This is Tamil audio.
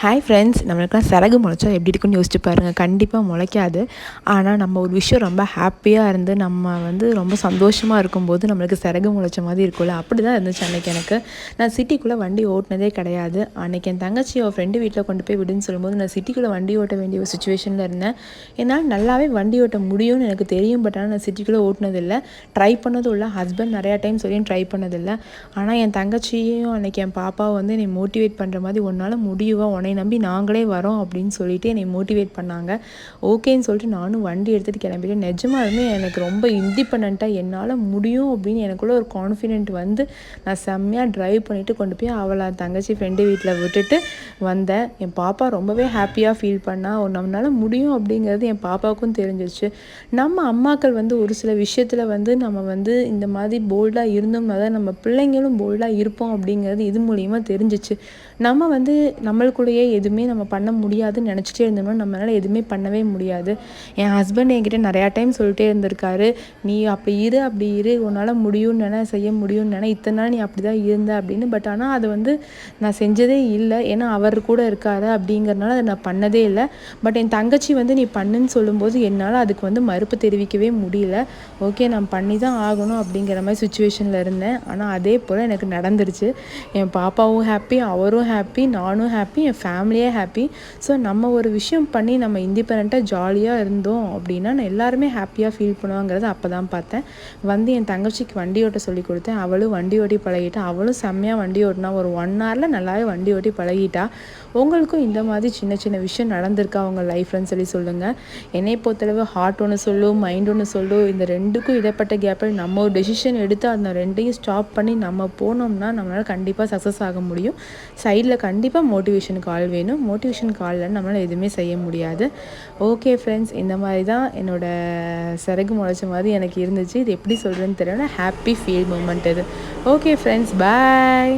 ஹாய் ஃப்ரெண்ட்ஸ், நம்மளுக்குலாம் சிறகு முளைச்சா எப்படி இருக்குன்னு யோசிச்சு பாருங்கள். கண்டிப்பாக முளைக்காது. ஆனால் நம்ம ஒரு விஷயம் ரொம்ப ஹாப்பியாக இருந்து நம்ம ரொம்ப சந்தோஷமாக இருக்கும்போது நம்மளுக்கு சிறகு முளைச்ச மாதிரி இருக்கும்ல, அப்படி தான் இருந்துச்சு அன்றைக்கி எனக்கு. நான் சிட்டிக்குள்ளே வண்டி ஓட்டினதே கிடையாது. அன்றைக்கி என் தங்கச்சி அவள் ஃப்ரெண்டு வீட்டில் கொண்டு போய் விடுன்னு சொல்லும்போது நான் சிட்டிக்குள்ளே வண்டி ஓட்ட வேண்டிய ஒரு சுச்சுவேஷனில் இருந்தேன். என்னால் நல்லாவே வண்டி ஓட்ட முடியும்னு எனக்கு தெரியும். பட் ஆனால் நான் சிட்டிக்குள்ளே ஓட்டினதில்லை, ட்ரை பண்ணதும் இல்லை. ஹஸ்பண்ட் நிறையா டைம் சொல்லியும் ட்ரை பண்ணதில்லை. ஆனால் என் தங்கச்சியும் அன்றைக்கி என் பாப்பாவை என்னை மோட்டிவேட் பண்ணுற மாதிரி உன்னால் முடியுவா, உன்னை நம்பி நாங்களே வரோம் அப்படின்னு சொல்லிட்டு என்னை மோட்டிவேட் பண்ணாங்க. ஓகேன்னு சொல்லிட்டு நானும் வண்டி எடுத்துகிட்டு கிளம்பிட்டேன். நிஜமாலுமே எனக்கு ரொம்ப இண்டிபெண்ட்டாக என்னால் முடியும் அப்படின்னு எனக்குள்ளே ஒரு கான்ஃபிடென்ட் நான் செம்மையாக ட்ரைவ் பண்ணிவிட்டு கொண்டு போய் அவளை தங்கச்சி ஃப்ரெண்டு வீட்டில் விட்டுட்டு வந்தேன். என் பாப்பா ரொம்பவே ஹாப்பியாக ஃபீல் பண்ணால் நம்மளால் முடியும் அப்படிங்கிறது என் பாப்பாவுக்கும் தெரிஞ்சிருச்சு. நம்ம அம்மாக்கள் ஒரு சில விஷயத்தில் நம்ம இந்த மாதிரி போல்டாக இருந்தோம்னா தான் நம்ம பிள்ளைங்களும் போல்டாக இருப்போம் அப்படிங்கிறது இது மூலியமாக தெரிஞ்சிச்சு. நம்ம நம்மளுக்குள்ளேயே எதுவுமே நம்ம பண்ண முடியாதுன்னு நினச்சிட்டே இருந்தோம்னா நம்மளால் எதுவுமே பண்ணவே முடியாது. என் ஹஸ்பண்ட் என்கிட்ட நிறையா டைம் சொல்லிட்டே இருந்திருக்காரு, நீ அப்படி இரு, உன்னால் முடியும்னு செய்ய முடியும்னு இத்தனை நாள் நீ அப்படி தான் இருந்த அப்படின்னு. பட் ஆனால் அதை நான் செஞ்சதே இல்லை. ஏன்னா அவர் கூட இருக்காரு அப்படிங்கிறனால அதை நான் பண்ணதே இல்லை. பட் என் தங்கச்சி நீ பண்ணுன்னு சொல்லும்போது என்னால் அதுக்கு மறுப்பு தெரிவிக்கவே முடியல. ஓகே, நான் பண்ணி தான் ஆகணும் அப்படிங்கிற மாதிரி சுச்சுவேஷனில் இருந்தேன். ஆனால் அதே போல் எனக்கு நடந்துருச்சு. என் பாப்பாவும் ஹாப்பி, அவரும் ஹாப்பி, நானும் ஹாப்பி, என் ஃபேமிலியே ஹாப்பி. ஸோ நம்ம ஒரு விஷயம் பண்ணி நம்ம இண்டிபெண்ட்டாக ஜாலியாக இருந்தோம் அப்படின்னா எல்லாருமே ஹாப்பியாக ஃபீல் பண்ணுவாங்கிறது அப்போ தான் பார்த்தேன். என் தங்கச்சிக்கு வண்டி ஓட்ட சொல்லி கொடுத்தேன். அவளும் வண்டி ஓட்டி பழகிட்டா. அவளும் செம்மையாக வண்டி ஓட்டினா. ஒரு 1 ஹவரில் நல்லாவே வண்டி ஓட்டி பழகிட்டா. உங்களுக்கும் இந்த மாதிரி சின்ன சின்ன விஷயம் நடந்திருக்கா உங்கள் லைஃப்லன்னு சொல்லுங்கள். என்னை பொறுத்தளவு ஹார்ட் ஒன்று சொல்லும், மைண்ட் ஒன்று சொல்லும். இந்த ரெண்டுக்கும் இடைப்பட்ட கேப்பில் நம்ம ஒரு டெசிஷன் எடுத்து அந்த ரெண்டையும் ஸ்டாப் பண்ணி நம்ம போனோம்னா நம்மளால் கண்டிப்பாக சக்ஸஸ் ஆக முடியும். சைடில் கண்டிப்பாக மோட்டிவேஷனுக்கு ஆள் வேணும். மோட்டிவேஷனுக்கு ஆள் இல்லைன்னு நம்மளால் எதுவுமே செய்ய முடியாது. ஓகே ஃப்ரெண்ட்ஸ், இந்த மாதிரி தான் என்னோடய சிறகு முளைச்ச மாதிரி எனக்கு இருந்துச்சு. இது எப்படி சொல்கிறேன்னு தெரியல, ஹாப்பி ஃபீல் மூமெண்ட் இது. ஓகே ஃப்ரெண்ட்ஸ், பாய்.